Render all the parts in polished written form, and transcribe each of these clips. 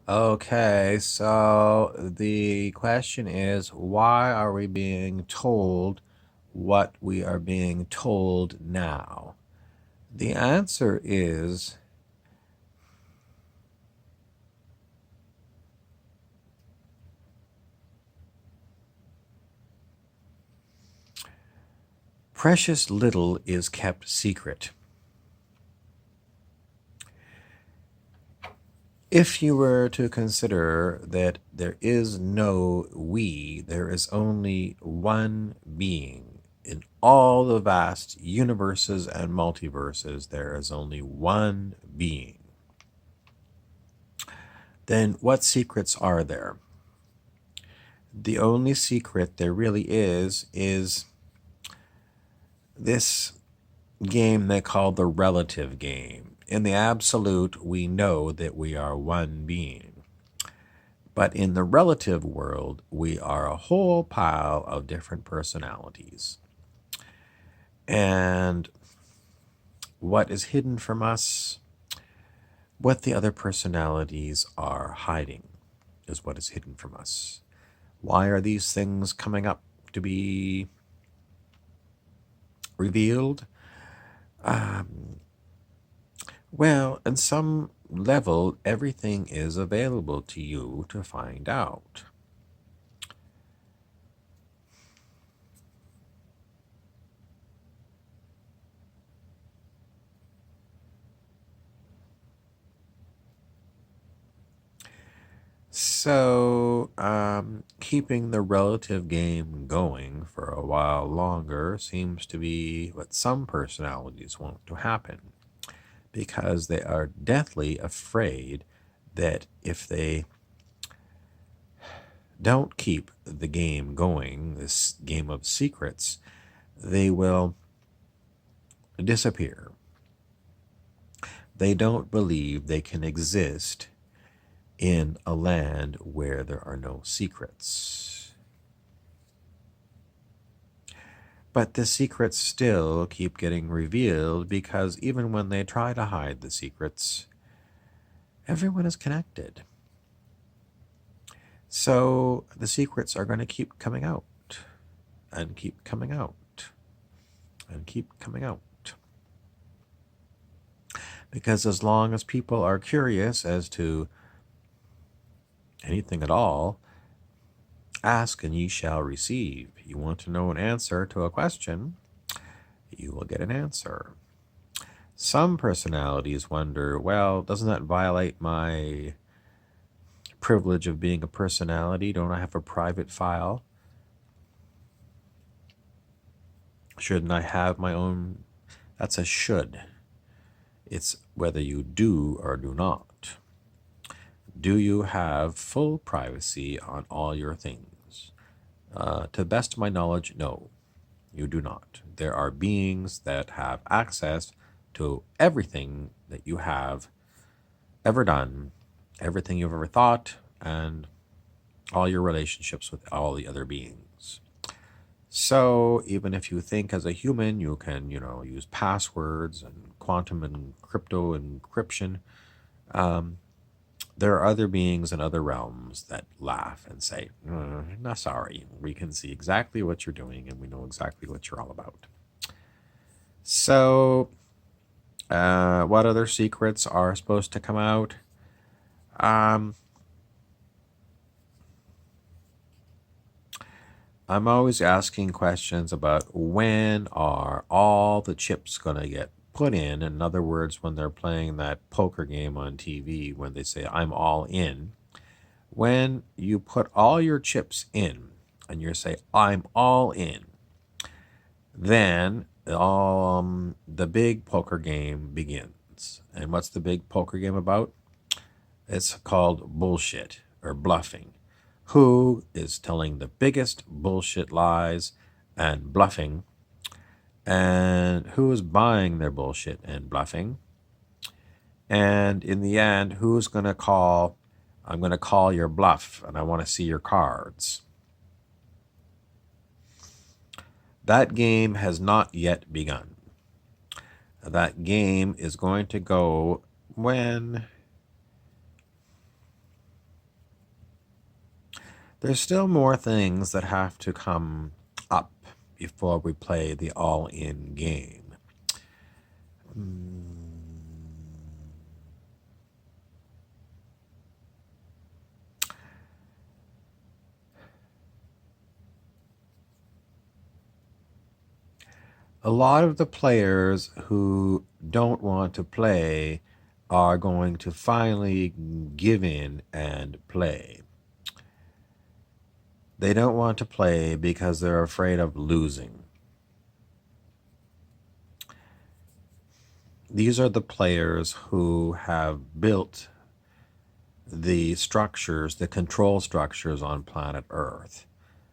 Okay, so the question is, why are we being told what we are being told now? The answer is precious little is kept secret. If you were to consider that there is no we, there is only one being. In all the vast universes and multiverses, there is only one being. Then what secrets are there? The only secret there really is this game they call the relative game. In the absolute, we know that we are one being. But in the relative world, we are a whole pile of different personalities. And what is hidden from us, what the other personalities are hiding, is what is hidden from us. Why are these things coming up to be revealed? Well, in some level, everything is available to you to find out. So, keeping the relative game going for a while longer seems to be what some personalities want to happen because they are deathly afraid that if they don't keep the game going, this game of secrets, they will disappear. They don't believe they can exist in a land where there are no secrets. But the secrets still keep getting revealed because even when they try to hide the secrets, everyone is connected. So the secrets are going to keep coming out and keep coming out and keep coming out. Because as long as people are curious as to anything at all, ask and ye shall receive. You want to know an answer to a question, you will get an answer. Some personalities wonder, well, doesn't that violate my privilege of being a personality? Don't I have a private file? Shouldn't I have my own? That's a should. It's whether you do or do not. Do you have full privacy on all your things? To the best of my knowledge, no, you do not. There are beings that have access to everything that you have ever done, everything you've ever thought, and all your relationships with all the other beings. So even if you think as a human you can, use passwords and quantum and crypto encryption, there are other beings in other realms that laugh and say, no, sorry, we can see exactly what you're doing and we know exactly what you're all about. So, what other secrets are supposed to come out? Um, I'm always asking questions about when are all the chips going to get put in. In other words, when they're playing that poker game on TV, when they say, I'm all in, when you put all your chips in and you say, I'm all in, then the big poker game begins. And what's the big poker game about? It's called bullshit or bluffing. Who is telling the biggest bullshit lies and bluffing, and who is buying their bullshit and bluffing? And in the end, who's going to call, I'm going to call your bluff and I want to see your cards? That game has not yet begun. That game is going to go when There's still more things that have to come up before we play the all in game. A lot of the players who don't want to play are going to finally give in and play. They don't want to play because they're afraid of losing. These are the players who have built the structures, the control structures on planet Earth,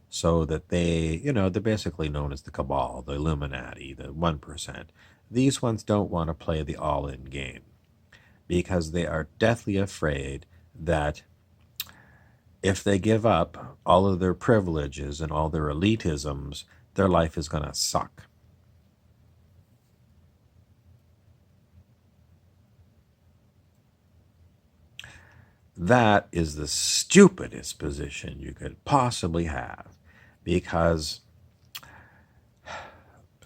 so that they're basically known as the Cabal, the Illuminati, the 1%. These ones don't want to play the all in game because they are deathly afraid that if they give up all of their privileges and all their elitisms, their life is going to suck. That is the stupidest position you could possibly have, because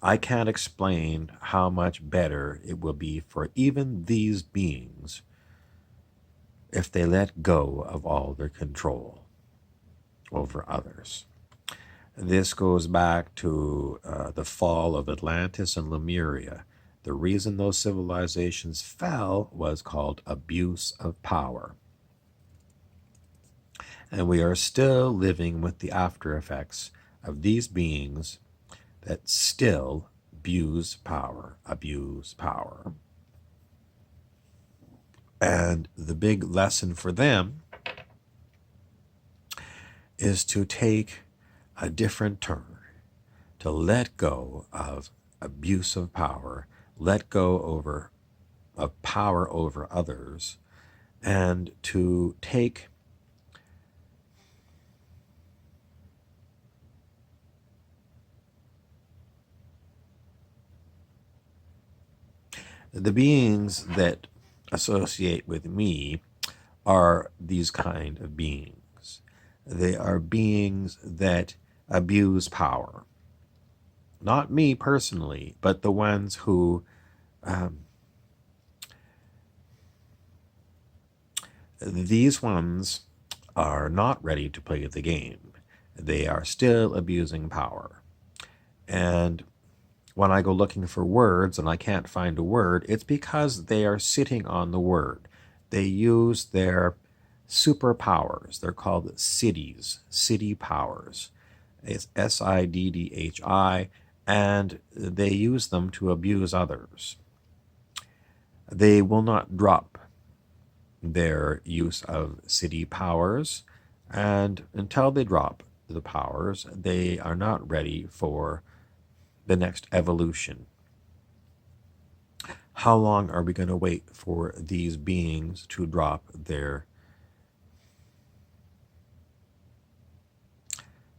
I can't explain how much better it will be for even these beings if they let go of all their control over others. This goes back to the fall of Atlantis and Lemuria. The reason those civilizations fell was called abuse of power. And we are still living with the after effects of these beings that still abuse power. And the big lesson for them is to take a different turn, to let go of abuse of power, let go of power over others, and to take the beings that associate with me are these kind of beings. They are beings that abuse power. Not me personally, but the ones who these ones are not ready to play the game. They are still abusing power. And when I go looking for words and I can't find a word, it's because they are sitting on the word. They use their superpowers. They're called cities, city powers. It's SIDDHI, and they use them to abuse others. They will not drop their use of city powers, and until they drop the powers, they are not ready for the next evolution. How long are we going to wait for these beings to drop their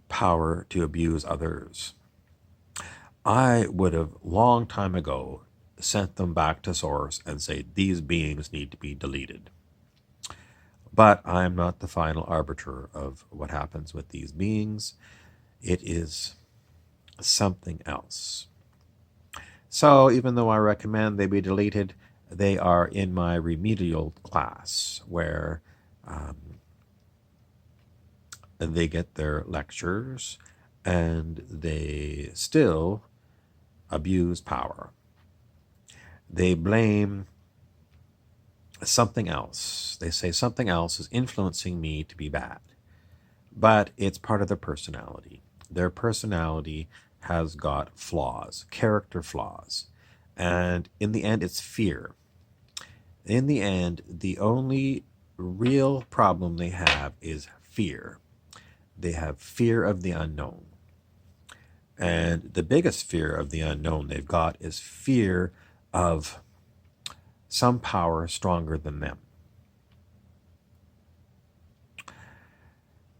power to abuse others? I would have long time ago sent them back to source and say these beings need to be deleted. But I am not the final arbiter of what happens with these beings. It is something else. So even though I recommend they be deleted, they are in my remedial class where they get their lectures and they still abuse power. They blame something else. They say something else is influencing me to be bad. But it's part of their personality. Their personality has got flaws, character flaws. And in the end, it's fear. In the end, the only real problem they have is fear. They have fear of the unknown. And the biggest fear of the unknown they've got is fear of some power stronger than them.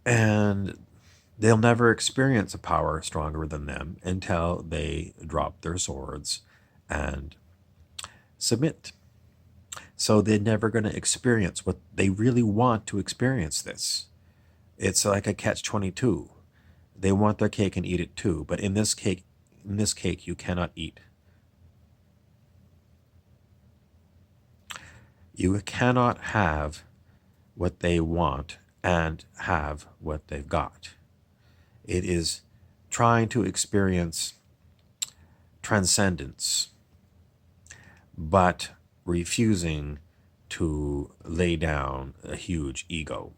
And they'll never experience a power stronger than them until they drop their swords and submit. So they're never going to experience what they really want to experience this. It's like a catch-22. They want their cake and eat it too, but in this cake you cannot eat. You cannot have what they want and have what they've got. It is trying to experience transcendence, but refusing to lay down a huge ego.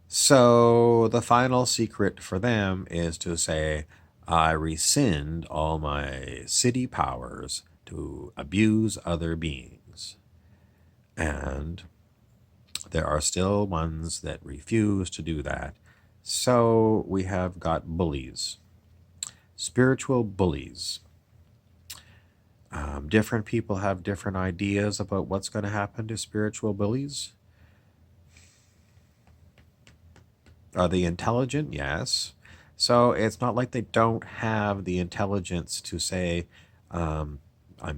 So the final secret for them is to say, I rescind all my city powers to abuse other beings. And there are still ones that refuse to do that. So we have got bullies, spiritual bullies. Different people have different ideas about what's going to happen to spiritual bullies. Are they intelligent? Yes. So it's not like they don't have the intelligence to say, I'm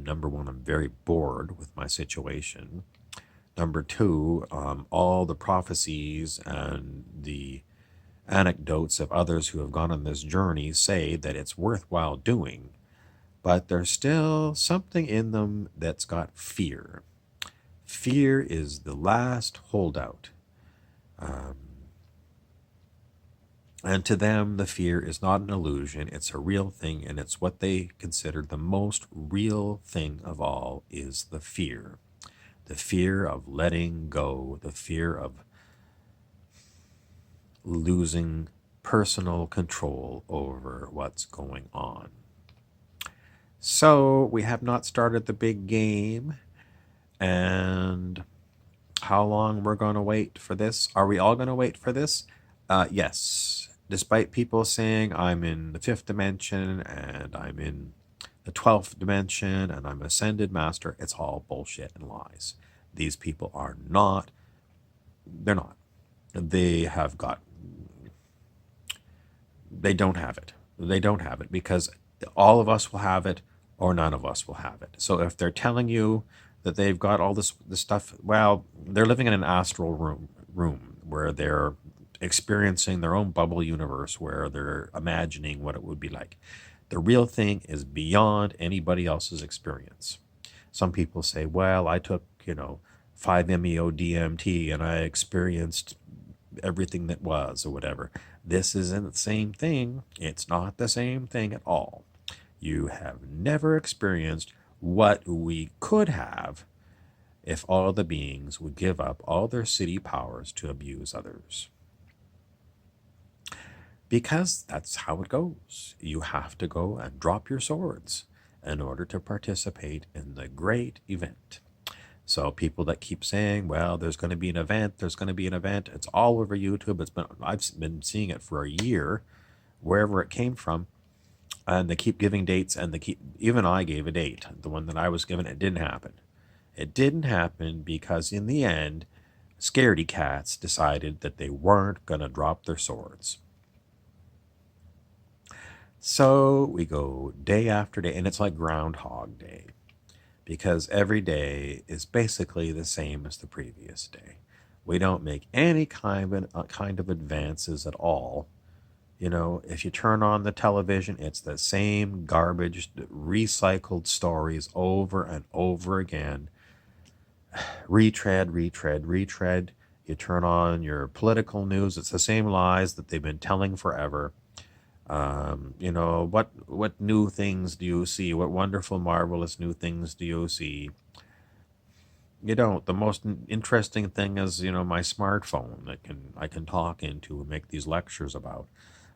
number one, I'm very bored with my situation. Number two, all the prophecies and the anecdotes of others who have gone on this journey say that it's worthwhile doing. But there's still something in them that's got fear. Fear is the last holdout. And to them, the fear is not an illusion, it's a real thing, and it's what they consider the most real thing of all is the fear. The fear of letting go, the fear of losing personal control over what's going on. So we have not started the big game, and how long we're going to wait for this? Are we all going to wait for this? Yes. Despite people saying I'm in the fifth dimension and I'm in the 12th dimension and I'm ascended master, it's all bullshit and lies. These people are not, they're not. They have got, they don't have it. They don't have it because all of us will have it or none of us will have it. So if they're telling you that they've got all this stuff, well, they're living in an astral room where they're experiencing their own bubble universe where they're imagining what it would be like. The real thing is beyond anybody else's experience. Some people say, well, I took, 5-MeO DMT and I experienced everything that was or whatever. This isn't the same thing. It's not the same thing at all. You have never experienced what we could have if all the beings would give up all their city powers to abuse others. Because that's how it goes. You have to go and drop your swords in order to participate in the great event. So people that keep saying, well, there's going to be an event, it's all over YouTube. I've been seeing it for a year, wherever it came from. And they keep giving dates, and even I gave a date. The one that I was given, it didn't happen. It didn't happen because in the end, scaredy cats decided that they weren't going to drop their swords. So we go day after day, and it's like Groundhog Day, because every day is basically the same as the previous day. We don't make any kind of advances at all. If you turn on the television, it's the same garbage, recycled stories over and over again. Retread. You turn on your political news, it's the same lies that they've been telling forever. What new things do you see? What wonderful, marvelous new things do you see? You don't. The most interesting thing is, my smartphone that I can talk into and make these lectures about.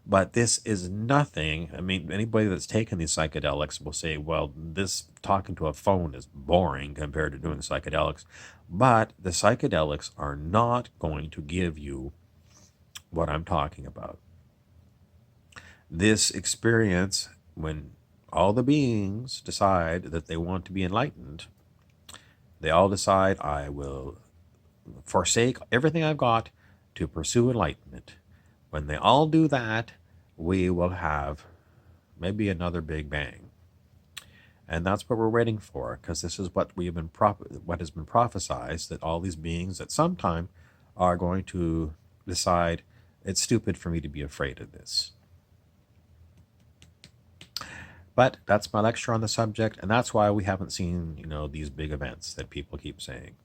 But this is nothing. I mean, anybody that's taken these psychedelics will say, well, this talking to a phone is boring compared to doing psychedelics. But the psychedelics are not going to give you what I'm talking about. This experience, when all the beings decide that they want to be enlightened, they all decide, I will forsake everything I've got to pursue enlightenment. When they all do that, we will have maybe another Big Bang. And that's what we're waiting for, because this is what what has been prophesized, that all these beings at some time are going to decide it's stupid for me to be afraid of this. But that's my lecture on the subject, and that's why we haven't seen, these big events that people keep saying.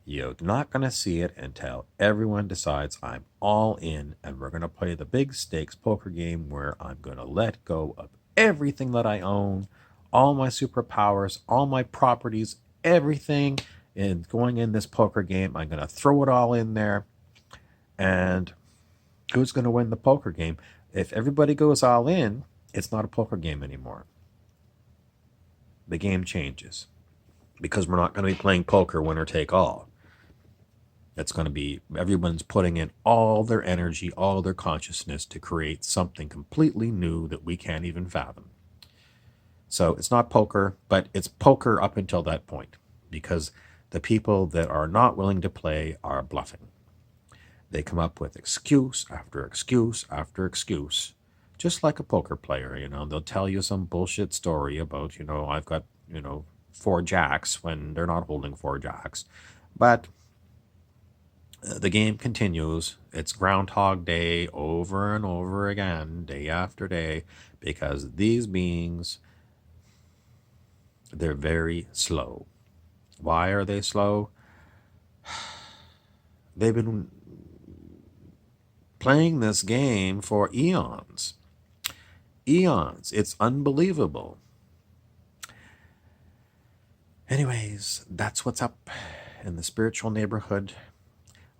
You're not going to see it until everyone decides I'm all in, and we're going to play the big stakes poker game where I'm going to let go of everything that I own, all my superpowers, all my properties, everything. And going in this poker game, I'm going to throw it all in there. And who's going to win the poker game? If everybody goes all in, it's not a poker game anymore. The game changes, because we're not going to be playing poker winner take all. It's going to be everyone's putting in all their energy, all their consciousness to create something completely new that we can't even fathom. So it's not poker, but it's poker up until that point, because the people that are not willing to play are bluffing. They come up with excuse after excuse after excuse, just like a poker player. They'll tell you some bullshit story about, I've got, 4 jacks, when they're not holding 4 jacks. But the game continues. It's Groundhog Day over and over again, day after day, because these beings, they're very slow. Why are they slow? They've been playing this game for eons. Eons. It's unbelievable. Anyways, that's what's up in the spiritual neighborhood.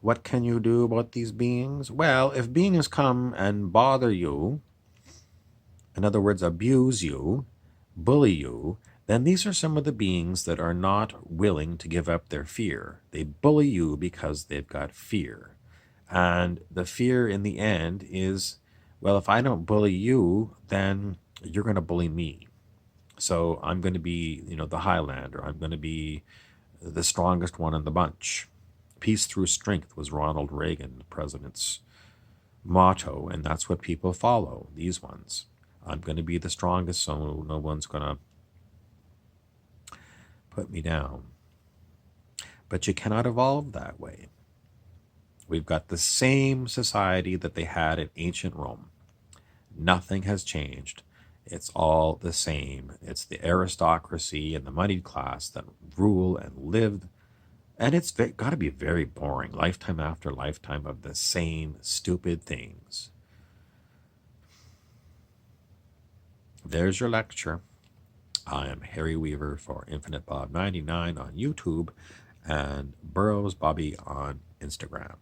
What can you do about these beings? Well, if beings come and bother you, in other words, abuse you, bully you, then these are some of the beings that are not willing to give up their fear. They bully you because they've got fear. And the fear in the end is, well, if I don't bully you, then you're going to bully me. So I'm going to be, the Highlander. I'm going to be the strongest one in the bunch. Peace through strength was Ronald Reagan, the president's motto, and that's what people follow, these ones. I'm going to be the strongest, so no one's going to put me down. But you cannot evolve that way. We've got the same society that they had in ancient Rome. Nothing has changed. It's all the same. It's the aristocracy and the moneyed class that rule and live. And it's got to be very boring, lifetime after lifetime of the same stupid things. There's your lecture. I am Harry Weaver for Infinite Bob 99 on YouTube and Burrows Bobby on Instagram.